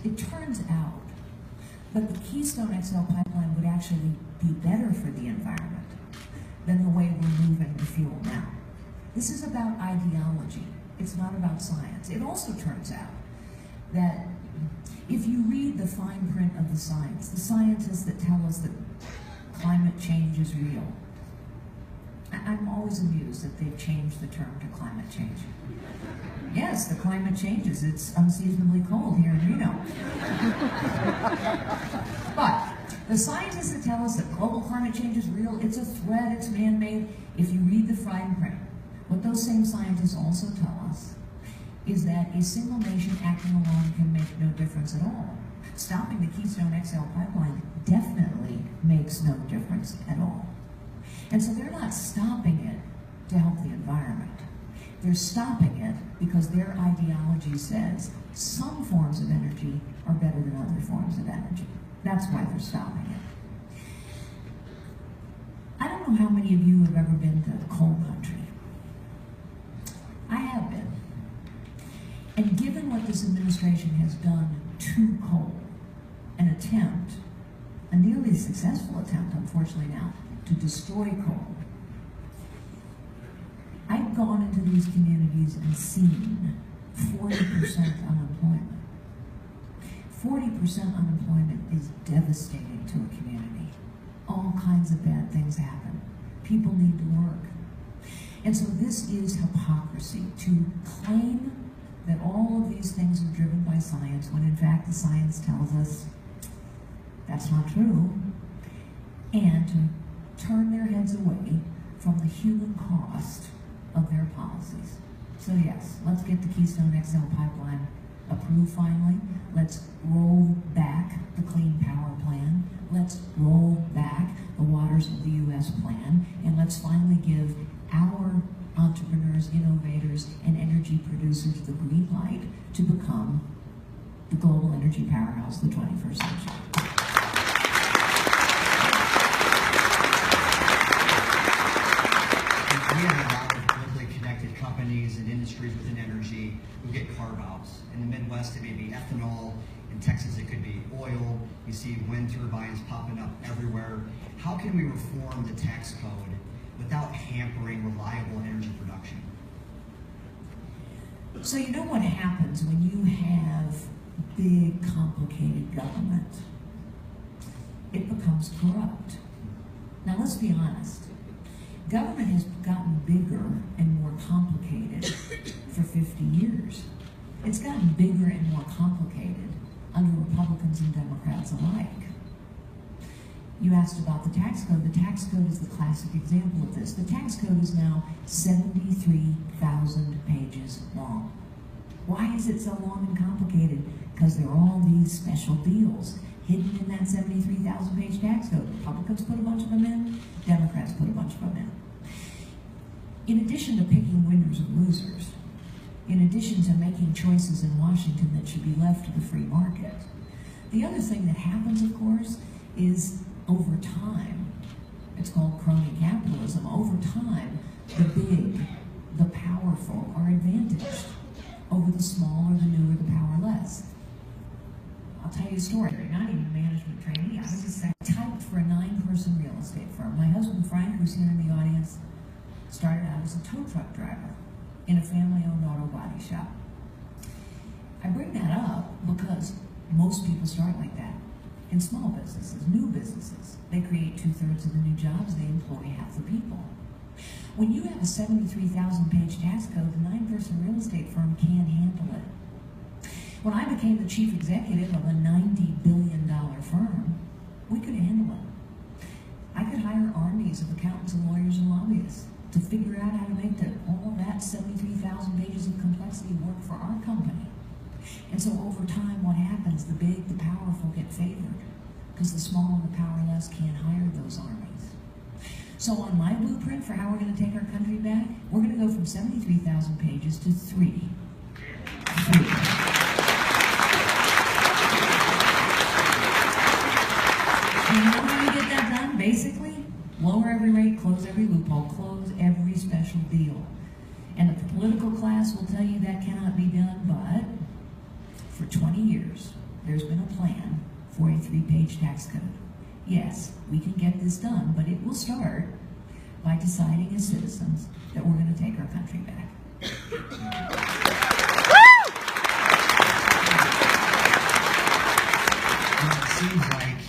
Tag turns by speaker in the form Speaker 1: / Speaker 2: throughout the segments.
Speaker 1: It turns out that the Keystone XL pipeline would actually be better for the environment than the way we're moving the fuel now. This is about ideology. It's not about science. It also turns out that if you read the fine print of the scientists that tell us that climate change is real, I'm always amused that they've changed the term to climate change. Yes, the climate changes. It's unseasonably cold here in Reno. But the scientists that tell us that global climate change is real, it's a threat, it's man-made. If you read the fine print, what those same scientists also tell us is that a single nation acting alone can make no difference at all. Stopping the Keystone XL pipeline definitely makes no difference at all. And so they're not stopping it to help the environment. They're stopping it because their ideology says some forms of energy are better than other forms of energy. That's why they're stopping it. I don't know how many of you have ever been to coal country. I have been. And given what this administration has done to coal, an attempt, a nearly successful attempt, unfortunately now, to destroy coal, I've gone into these communities and seen 40% unemployment. 40% unemployment is devastating to a community. All kinds of bad things happen. People need to work. And so this is hypocrisy, to claim that all of these things are driven by science, when in fact the science tells us that's not true, and to turn their heads away from the human cost of their policies. So yes, let's get the Keystone XL pipeline approved finally. Let's roll back the Clean Power Plan. Let's roll back the Waters of the U.S. plan, and let's finally give our entrepreneurs, innovators, and energy producers the green light to become the global energy powerhouse of the 21st century.
Speaker 2: We have a lot of globally connected companies and industries within energy who get carve-outs. In the Midwest, it may be ethanol. In Texas, it could be oil. You see wind turbines popping up everywhere. How can we reform the tax code without hampering reliable energy production?
Speaker 1: So you know what happens when you have big, complicated government? It becomes corrupt. Now let's be honest. Government has gotten bigger and more complicated for 50 years. It's gotten bigger and more complicated under Republicans and Democrats alike. You asked about the tax code. The tax code is the classic example of this. The tax code is now 73,000 pages long. Why is it so long and complicated? Because there are all these special deals hidden in that 73,000 page tax code. Republicans put a bunch of them in, Democrats put a bunch of them in. In addition to picking winners and losers, in addition to making choices in Washington that should be left to the free market, the other thing that happens, of course, is over time, it's called crony capitalism, over time, the big, the powerful are advantaged over the small or the new or the powerless. I'll tell you a story. Not even a management trainee. I was just typed for a 9-person real estate firm. My husband Frank, who's here in the audience, started out as a tow truck driver in a family-owned auto body shop. I bring that up because most people start like that. In small businesses, new businesses, they create 2/3 of the new jobs, they employ half the people. When you have a 73,000 page tax code, the 9-person real estate firm can't handle it. When I became the chief executive of a $90 billion firm, we could handle it. I could hire armies of accountants and lawyers and lobbyists to figure out how to make all that 73,000 pages of complexity work for our company. And so over time, what happens? The big, the powerful get favored because the small and the powerless can't hire those armies. So on my blueprint for how we're going to take our country back, we're going to go from 73,000 pages to 3. And how do we get that done? Basically, lower every rate, close every loophole, close every special deal. And the political class will tell you that cannot be done, but for 20 years, there's been a plan for a 3-page tax code. Yes, we can get this done, but it will start by deciding as citizens that we're going to take our country back.
Speaker 2: Well, it seems like,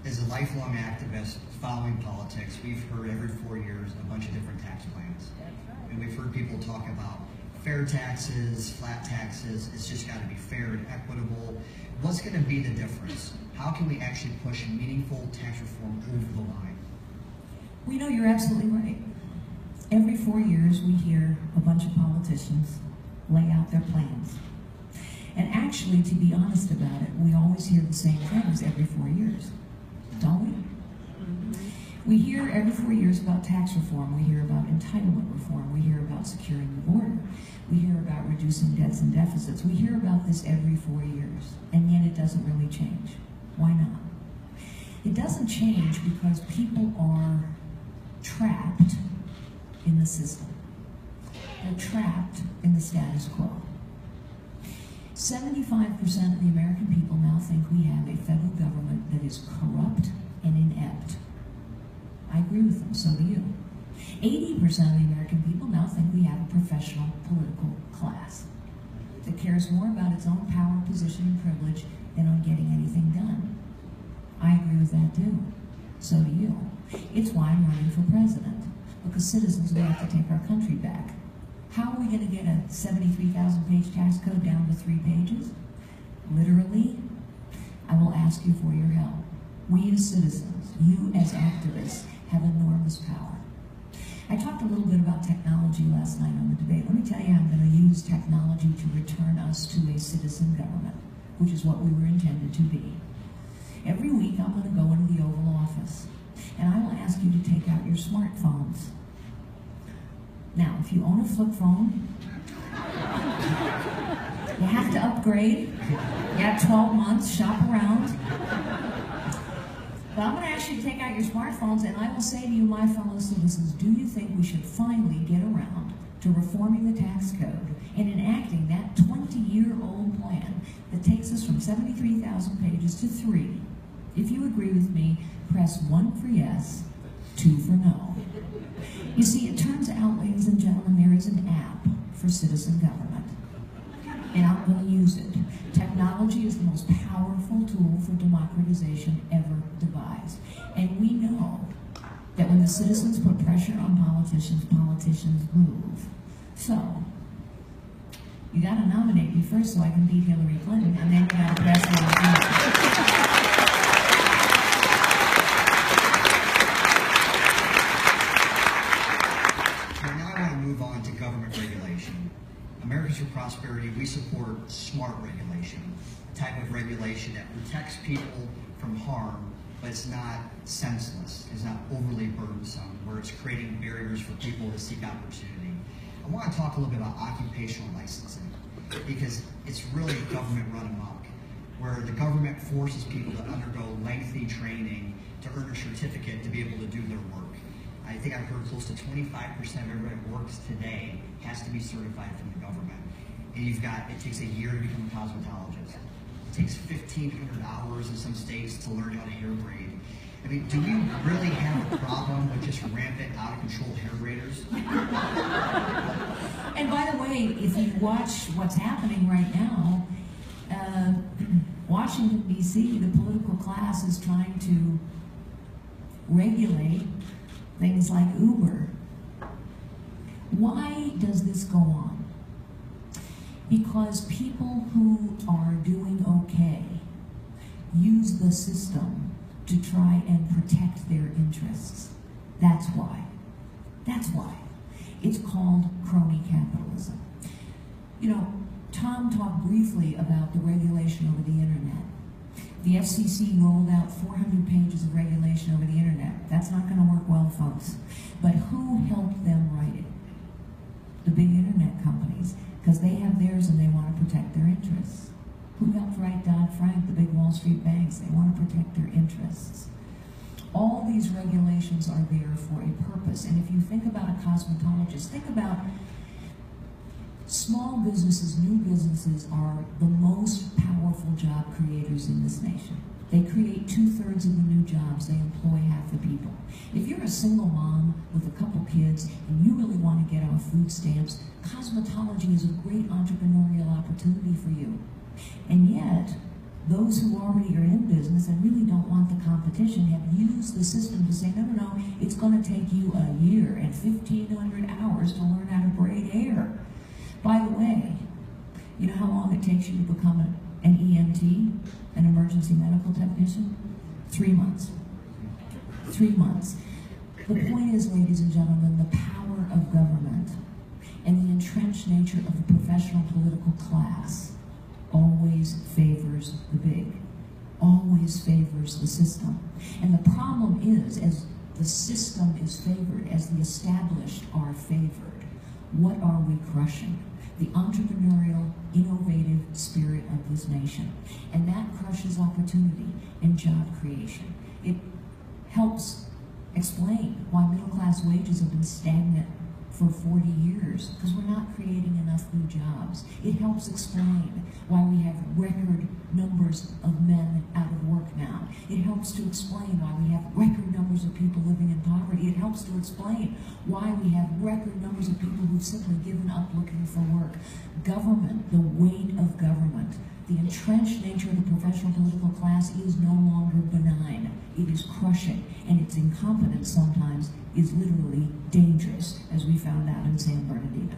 Speaker 2: as a lifelong activist following politics, we've heard every 4 years a bunch of different tax plans. And we've heard people talk about fair taxes, flat taxes. It's just got to be fair and equitable. What's going to be the difference? How can we actually push meaningful tax reform over the line?
Speaker 1: We know you're absolutely right. Every 4 years, we hear a bunch of politicians lay out their plans. And actually, to be honest about it, we always hear the same things every 4 years, don't we? We hear every 4 years about tax reform. We hear about entitlement reform. We hear about securing the border. We hear about reducing debts and deficits. We hear about this every 4 years, and yet it doesn't really change. Why not? It doesn't change because people are trapped in the system. They're trapped in the status quo. 75% of the American people now think we have a federal government that is corrupt and inept. I agree with them, so do you. 80% of the American people now think we have a professional political class that cares more about its own power, position, and privilege than on getting anything done. I agree with that too. So do you. It's why I'm running for president, because citizens will have to take our country back. How are we going to get a 73,000-page tax code down to 3 pages? Literally, I will ask you for your help. We as citizens, you as activists, have enormous power. I talked a little bit about technology last night on the debate. Let me tell you how I'm going to use technology to return us to a citizen government, which is what we were intended to be. Every week I'm going to go into the Oval Office, and I will ask you to take out your smartphones. Now, if you own a flip phone, you have to upgrade. You have 12 months, shop around. But I'm going to ask you to take out your smartphones, and I will say to you, my fellow citizens, do you think we should finally get around to reforming the tax code and enacting that 20-year-old plan that takes us from 73,000 pages to 3? If you agree with me, press 1 for yes, 2 for no. You see, it turns out, ladies and gentlemen, there is an app for citizen government, and I'm going to use it. Technology is the most powerful tool for democratization ever devised. And we know that when the citizens put pressure on politicians, politicians move. So, you got to nominate me first so I can beat Hillary Clinton, and then you got to press me.
Speaker 2: On to government regulation. Americans for Prosperity, we support smart regulation, a type of regulation that protects people from harm, but it's not senseless, it's not overly burdensome, where it's creating barriers for people to seek opportunity. I want to talk a little bit about occupational licensing, because it's really government run amok, where the government forces people to undergo lengthy training to earn a certificate to be able to do their work. I think I've heard close to 25% of everybody that works today has to be certified from the government. And it takes a year to become a cosmetologist. It takes 1,500 hours in some states to learn how to hair braid. I mean, do we really have a problem with just rampant, out-of-control hair braiders?
Speaker 1: And by the way, if you watch what's happening right now, Washington, D.C., the political class is trying to regulate things like Uber. Why does this go on? Because people who are doing okay use the system to try and protect their interests. That's why. That's why. It's called crony capitalism. You know, Tom talked briefly about the regulation over the internet. The FCC rolled out 400 pages of regulation over the internet. That's not going to work well, folks. But who helped them write it? The big internet companies, because they have theirs and they want to protect their interests. Who helped write Dodd-Frank? The big Wall Street banks. They want to protect their interests. All these regulations are there for a purpose. And if you think about a cosmetologist, think about small businesses, new businesses are the most powerful job creators this nation. They create 2/3 of the new jobs. They employ half the people. If you're a single mom with a couple kids and you really want to get off food stamps, cosmetology is a great entrepreneurial opportunity for you. And yet, those who already are in business and really don't want the competition have used the system to say, no, it's going to take you a year and 1,500 hours to learn how to braid hair. By the way, you know how long it takes you to become an EMT, an emergency medical technician? 3 months. 3 months. The point is, ladies and gentlemen, the power of government and the entrenched nature of the professional political class always favors the big, always favors the system. And the problem is, as the system is favored, as the established are favored, what are we crushing? The entrepreneurial, innovative spirit of this nation. And that crushes opportunity and job creation. It helps explain why middle-class wages have been stagnant for 40 years, because we're not creating enough new jobs. It helps explain why we have record numbers of men out of work now. It helps to explain why we have record numbers of people living in poverty. It helps to explain why we have record numbers of people who've simply given up looking for work. Government, the weight of government, the entrenched nature of the professional political class is no longer benign. It is crushing, and its incompetence sometimes is literally dangerous, as we found out in San Bernardino.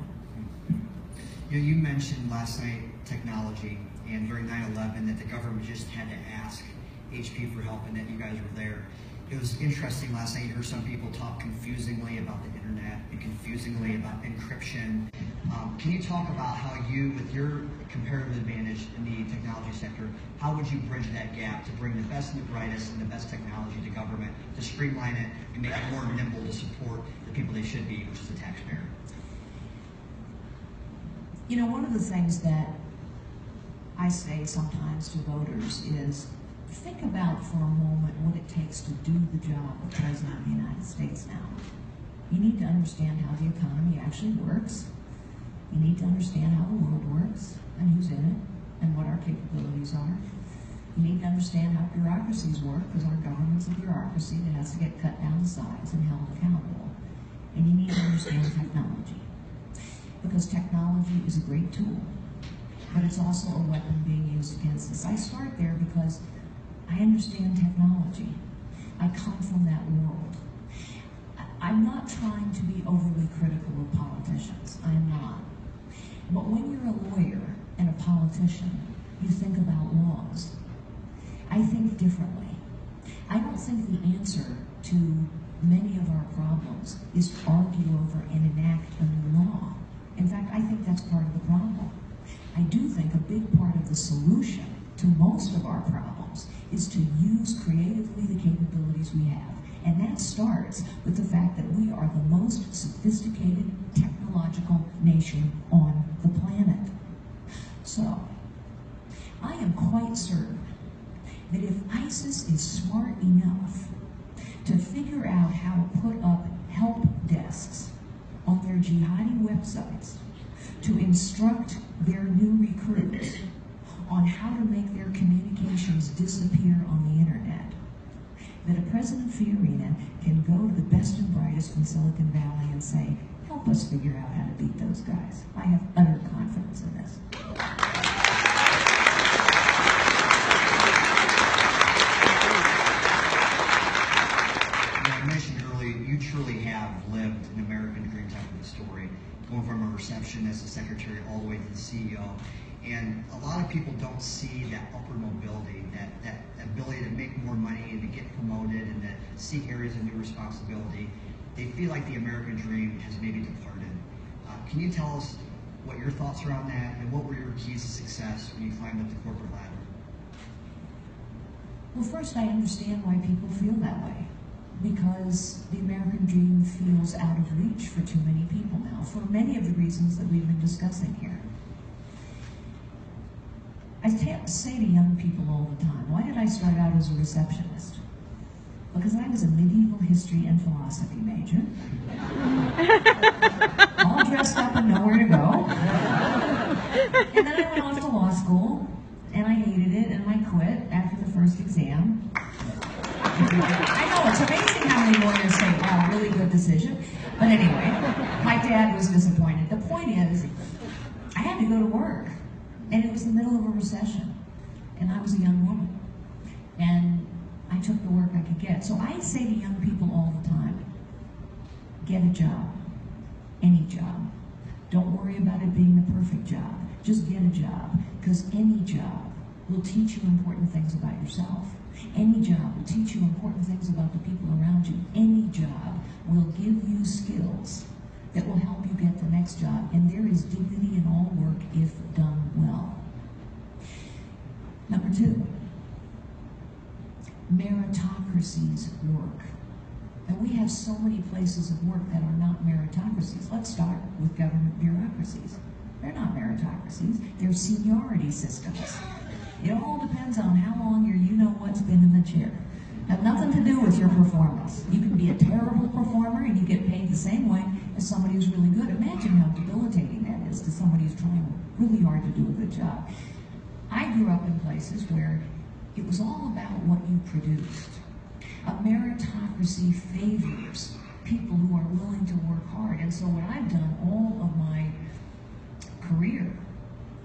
Speaker 2: You mentioned last night technology, and during 9/11 that the government just had to ask HP for help, and that you guys were there. It was interesting last night. You heard some people talk confusingly about the internet and confusingly about encryption. Can you talk about how you, with your comparative advantage in the technology sector, how would you bridge that gap to bring the best and the brightest and the best technology to government, to streamline it and make it more nimble to support the people they should be, which is the taxpayer?
Speaker 1: You know, one of the things that I say sometimes to voters is, think about for a moment what it takes to do the job of President of the United States now. You need to understand how the economy actually works. You need to understand how the world works and who's in it and what our capabilities are. You need to understand how bureaucracies work, because our government's a bureaucracy that has to get cut down to size and held accountable. And you need to understand technology, because technology is a great tool, but it's also a weapon being used against us. I start there because I understand technology. I come from that world. I'm not trying to be overly critical of politicians. I am not. But when you're a lawyer and a politician, you think about laws. I think differently. I don't think the answer to many of our problems is to argue over and enact a new law. In fact, I think that's part of the problem. I do think a big part of the solution to most of our problems is to use creatively the capabilities we have. And that starts with the fact that we are the most sophisticated technological nation on the planet. So, I am quite certain that if ISIS is smart enough to figure out how to put up help desks on their jihadi websites to instruct their new recruits on how to make their communications disappear on the internet, that a President Fiorina can go to the best and brightest from Silicon Valley and say, help us figure out how to beat those guys. I have utter confidence in this.
Speaker 2: I mentioned earlier, you truly have lived an American dream type of a story, going from a receptionist, a secretary, all the way to the CEO. And a lot of people don't see that upward mobility, that ability to make more money and to get promoted and to seek areas of new responsibility. They feel like the American dream has maybe departed. Can you tell us what your thoughts are on that, and what were your keys to success when you climbed up the corporate ladder?
Speaker 1: Well, first, I understand why people feel that way, because the American dream feels out of reach for too many people now, for many of the reasons that we've been discussing here. I say to young people all the time, why did I start out as a receptionist? Because I was a medieval history and philosophy major, all dressed up and nowhere to go. And then I went off to law school, and I hated it, and I quit after the first exam. I know, it's amazing how many lawyers say, wow, really good decision. But anyway, my dad was disappointed. The point is, I had to go to work, and it was the middle of a recession, and I was a young woman, and I took the work I could get. So I say to young people all the time, get a job, any job. Don't worry about it being the perfect job. Just get a job, because any job will teach you important things about yourself. Any job will teach you important things about the people around you. Any job will give you skills that will help you get the next job. And there is dignity in all work if done well. Number 2, meritocracies work. And we have so many places of work that are not meritocracies. Let's start with government bureaucracies. They're not meritocracies, they're seniority systems. It all depends on how long your you-know-what's been in the chair. Have nothing to do with your performance. You can be a terrible performer and you get paid the same way as somebody who's really good. Imagine how debilitating that is to somebody who's trying really hard to do a good job. I grew up in places where it was all about what you produced. A meritocracy favors people who are willing to work hard. And so what I've done all of my career,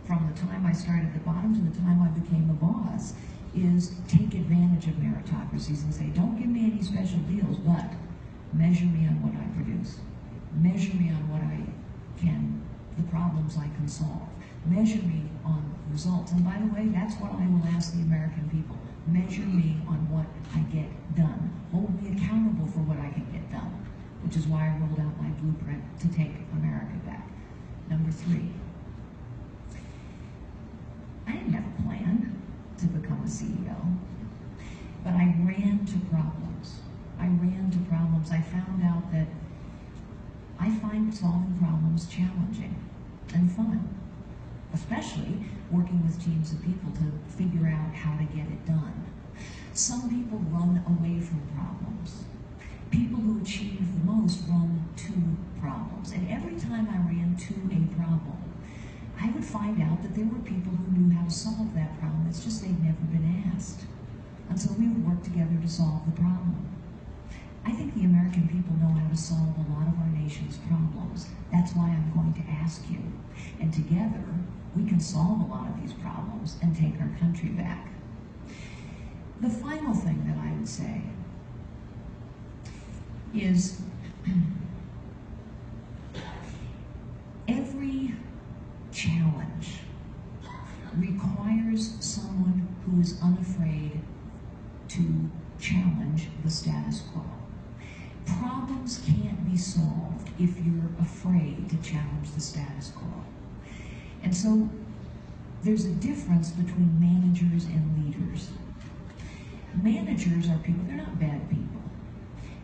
Speaker 1: from the time I started at the bottom to the time I became a boss, is take advantage of meritocracies and say, don't give me any special deals, but measure me on what I produce. Measure me on what I can, the problems I can solve. Measure me on results. And by the way, that's what I will ask the American people. Measure me on what I get done. Hold me accountable for what I can get done, which is why I rolled out my blueprint to take America back. Number 3, I didn't have a plan to become a CEO, but I ran to problems. I ran to problems. I found out that I find solving problems challenging and fun, especially working with teams of people to figure out how to get it done. Some people run away from problems. People who achieve the most run to problems. And every time I ran to a problem, I would find out that there were people who knew how to solve that problem. It's just they'd never been asked. And so we would work together to solve the problem. I think the American people know how to solve a lot of our nation's problems. That's why I'm going to ask you. And together, we can solve a lot of these problems and take our country back. The final thing that I would say is every challenge requires someone who is unafraid to challenge the status quo. Problems can't be solved if you're afraid to challenge the status quo. And so there's a difference between managers and leaders. Managers are people, they're not bad people,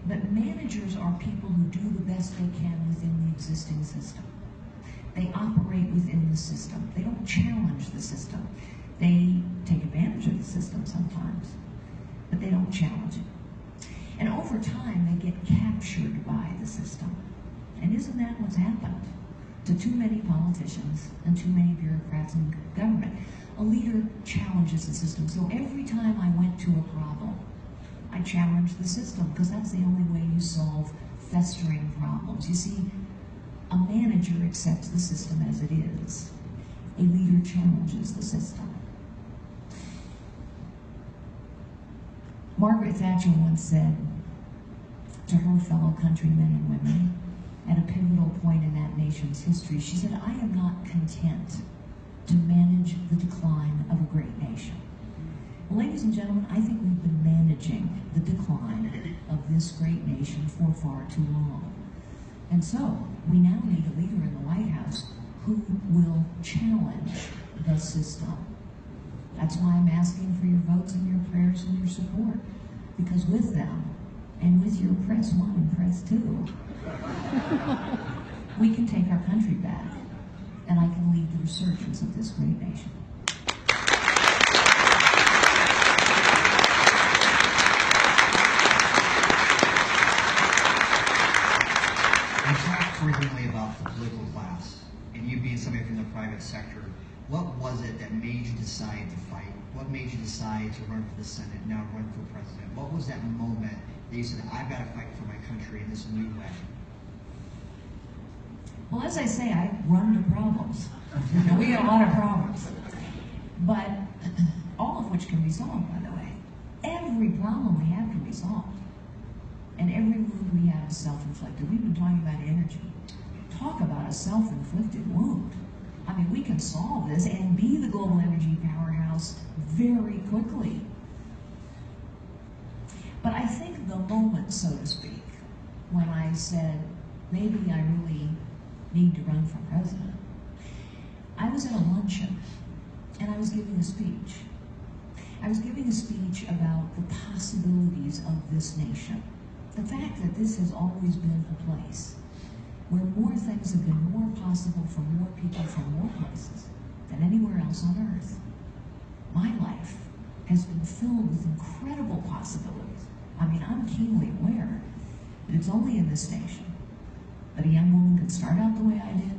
Speaker 1: but managers are people who do the best they can within the existing system. They operate within the system. They don't challenge the system. They take advantage of the system sometimes, but they don't challenge it. And over time, they get captured by the system. And isn't that what's happened to too many politicians and too many bureaucrats in government? A leader challenges the system. So every time I went to a problem, I challenged the system, because that's the only way you solve festering problems. You see, a manager accepts the system as it is. A leader challenges the system. Margaret Thatcher once said to her fellow countrymen and women at a pivotal point in that nation's history, she said, I am not content to manage the decline of a great nation. Well, ladies and gentlemen, I think we've been managing the decline of this great nation for far too long. And so, we now need a leader in the White House who will challenge the system. That's why I'm asking for your votes and your prayers and your support. Because with them, and with your press 1 and press 2, we can take our country back, and I can lead the resurgence of this great nation.
Speaker 2: We talk frequently about the political class, and you being somebody from the private sector, what was it that made you decide to fight? What made you decide to run for the Senate, now run for president? What was that moment that you said, I've got to fight for my country in this new way?
Speaker 1: Well, as I say, I run to problems. We got a lot of problems. But all of which can be solved, by the way. Every problem we have can be solved. And every wound we have is self-inflicted. We've been talking about energy. Talk about a self-inflicted wound. I mean, we can solve this and be the global energy powerhouse very quickly. But I think the moment, so to speak, when I said, maybe I really need to run for president, I was at a luncheon and I was giving a speech. I was giving a speech about the possibilities of this nation. The fact that this has always been a place where more things have been more possible for more people from more places than anywhere else on earth. My life has been filled with incredible possibilities. I mean, I'm keenly aware that it's only in this nation that a young woman could start out the way I did,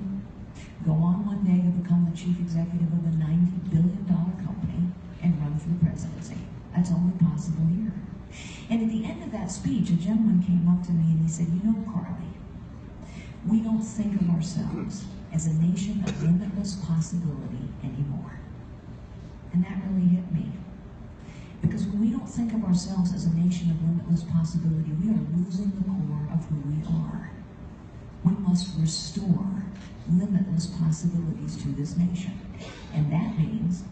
Speaker 1: go on one day to become the chief executive of a $90 billion company, and run for the presidency. That's only possible here. And at the end of that speech, a gentleman came up to me and he said, you know, Carly, we don't think of ourselves as a nation of limitless possibility anymore. And that really hit me. Because when we don't think of ourselves as a nation of limitless possibility, we are losing the core of who we are. We must restore limitless possibilities to this nation. And that means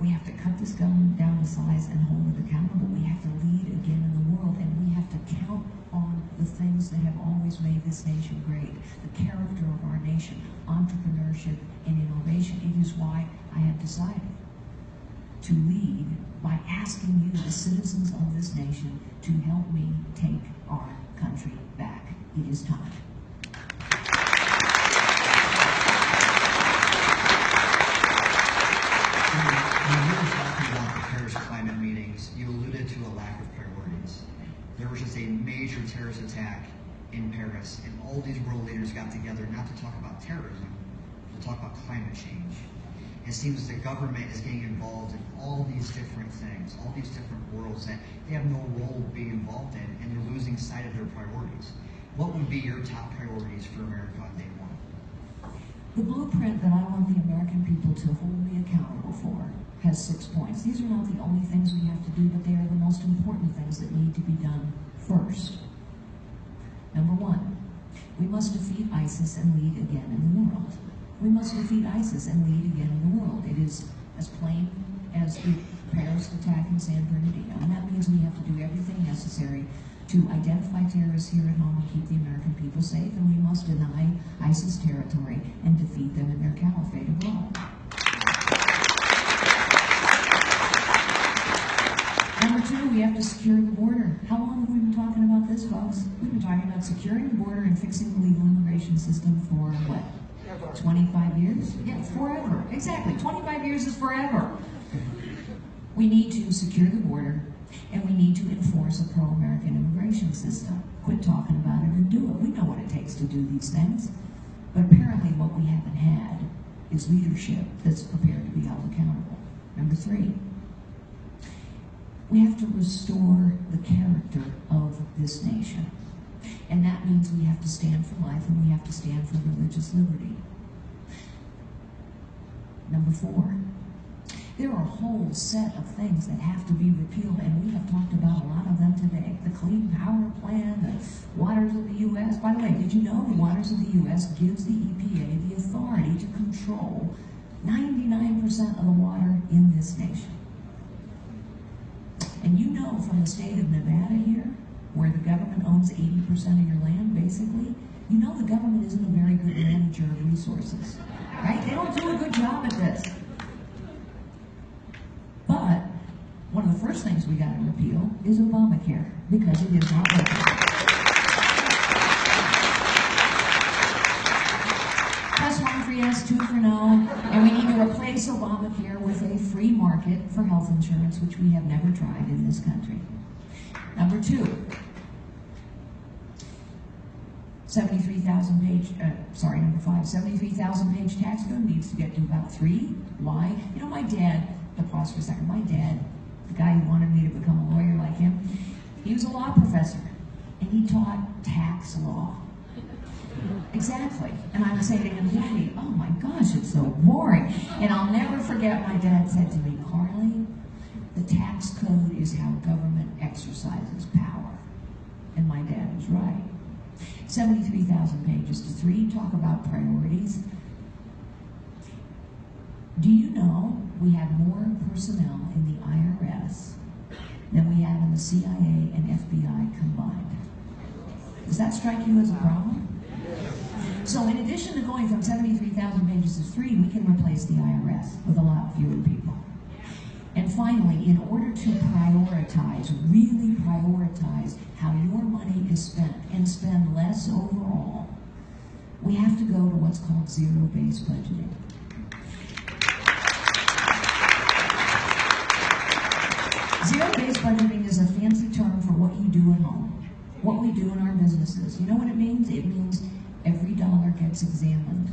Speaker 1: we have to cut this government down to size and hold it accountable. We have to lead again in the world, and we have to count on the things that have always made this nation great. The character of our nation, entrepreneurship, and innovation. It is why I have decided to lead by asking you, the citizens of this nation, to help me take our country back. It is time.
Speaker 2: When you were talking about the Paris climate meetings, you alluded to a lack of priorities. There was just a major terrorist attack in Paris, and all these world leaders got together not to talk about terrorism, but to talk about climate change. It seems the government is getting involved in all these different things, all these different worlds that they have no role being involved in, and they're losing sight of their priorities. What would be your top priorities for America on day one?
Speaker 1: The blueprint that I want the American people to hold me accountable for has 6 points. These are not the only things we have to do, but they are the most important things that need to be done first. Number 1, we must defeat ISIS and lead again in the world. We must defeat ISIS and lead again in the world. It is as plain as the Paris attack in San Bernardino, and that means we have to do everything necessary to identify terrorists here at home and keep the American people safe, and we must deny ISIS territory and defeat them in their caliphate abroad. Number 2, we have to secure the border. How long have we been talking about this, folks? We've been talking about securing the border and fixing the legal immigration system for what? 25 years? Yeah, forever. Exactly. 25 years is forever. We need to secure the border, and we need to enforce a pro-American immigration system. Quit talking about it and do it. We know what it takes to do these things. But apparently what we haven't had is leadership that's prepared to be held accountable. Number 3, we have to restore the character of this nation. And that means we have to stand for life, and we have to stand for religious liberty. Number 4, there are a whole set of things that have to be repealed, and we have talked about a lot of them today. The Clean Power Plan, the Waters of the U.S. By the way, did you know the Waters of the U.S. gives the EPA the authority to control 99% of the water in this nation? And you know from the state of Nevada here, where the government owns 80% of your land, basically, you know the government isn't a very good manager of resources, right? They don't do a good job at this. But one of the first things we got to repeal is Obamacare, because it is not working. Plus 1 for yes, 2 for no, and we need to replace Obamacare with a free market for health insurance, which we have never tried in this country. Number 2, 73,000 page tax code needs to get to about 3. Why? You know, my dad to pause for a second. My dad, the guy who wanted me to become a lawyer like him, he was a law professor, and he taught tax law. Exactly. And I would say to him, Daddy, oh my gosh, it's so boring. And I'll never forget my dad said to me, Carly, the tax code is how government exercises power. And my dad was right. 73,000 pages to 3, talk about priorities. Do you know we have more personnel in the IRS than we have in the CIA and FBI combined? Does that strike you as a problem? So in addition to going from 73,000 pages to 3, we can replace the IRS with a lot fewer people. And finally, in order to prioritize, really prioritize how your money is spent and spend less overall, we have to go to what's called zero-based budgeting. Zero-based budgeting is a fancy term for what you do at home, what we do in our businesses. You know what it means? It means every dollar gets examined.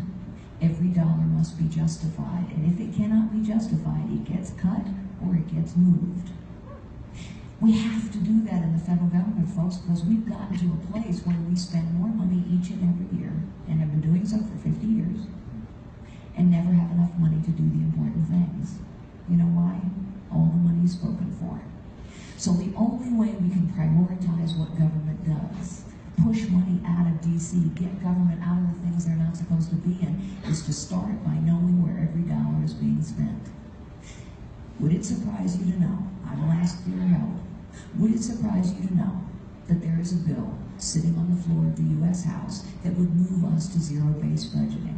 Speaker 1: Every dollar must be justified. And if it cannot be justified, it gets cut or it gets moved. We have to do that in the federal government, folks, because we've gotten to a place where we spend more money each and every year, and have been doing so for 50 years, and never have enough money to do the important things. You know why? All the money is spoken for. So the only way we can prioritize what government does, push money out of DC, get government out of the things they're not supposed to be in, is to start by knowing where every dollar is being spent. Would it surprise you to know, I will ask for your help, would it surprise you to know that there is a bill sitting on the floor of the U.S. House that would move us to zero-based budgeting?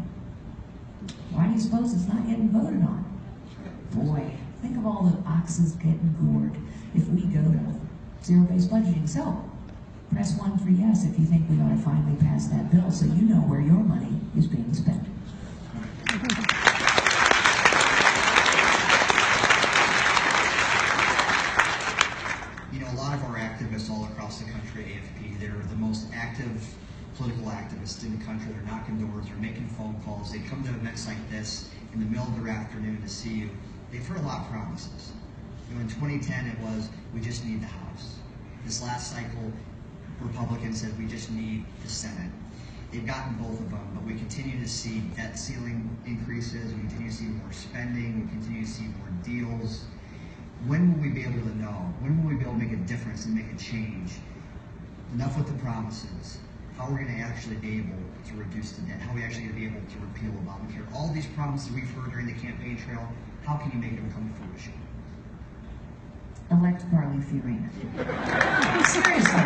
Speaker 1: Why do you suppose it's not getting voted on? Boy, think of all the oxes getting gored if we go to zero-based budgeting. So, press 1 for yes if you think we ought to finally pass that bill so you know where your money is being spent.
Speaker 2: You know, a lot of our activists all across the country at AFP, they're the most active political activists in the country. They're knocking doors, they're making phone calls. They come to events like this in the middle of their afternoon to see you. They've heard a lot of promises. You know, in 2010 it was, we just need the House. This last cycle, Republicans said we just need the Senate. They've gotten both of them, but we continue to see debt ceiling increases, we continue to see more spending, we continue to see more deals. When will we be able to know? When will we be able to make a difference and make a change? Enough with the promises. How are we going to actually be able to reduce the debt? How are we actually going to be able to repeal Obamacare? All these promises we've heard during the campaign trail, how can you make them come to fruition?
Speaker 1: Elect Carly Fiorina. Seriously.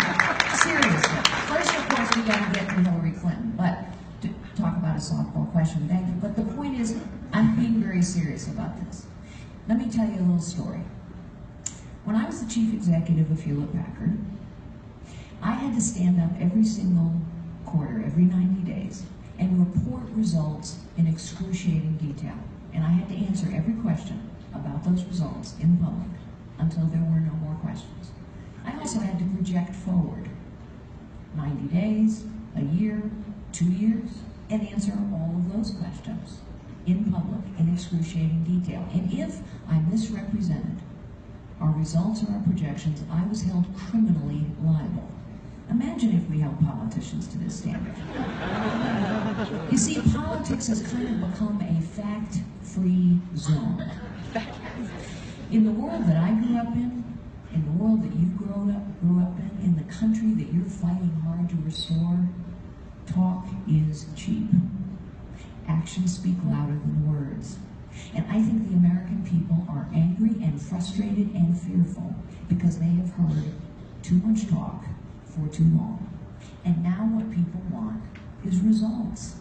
Speaker 1: First, of course, we got to get to Hillary Clinton, but to talk about a softball question, thank you. But the point is, I'm being very serious about this. Let me tell you a little story. When I was the chief executive of Hewlett-Packard, I had to stand up every single quarter, every 90 days, and report results in excruciating detail. And I had to answer every question about those results in public until there were no more questions. I also had to project forward 90 days, a year, 2 years, and answer all of those questions in public in excruciating detail. And if I misrepresented our results or our projections, I was held criminally liable. Imagine if we held politicians to this standard. You see, politics has kind of become a fact-free zone. In the world that I grew up in the world that you grew up in the country that you're fighting hard to restore, talk is cheap. Actions speak louder than words. And I think the American people are angry and frustrated and fearful because they have heard too much talk for too long. And now what people want is results.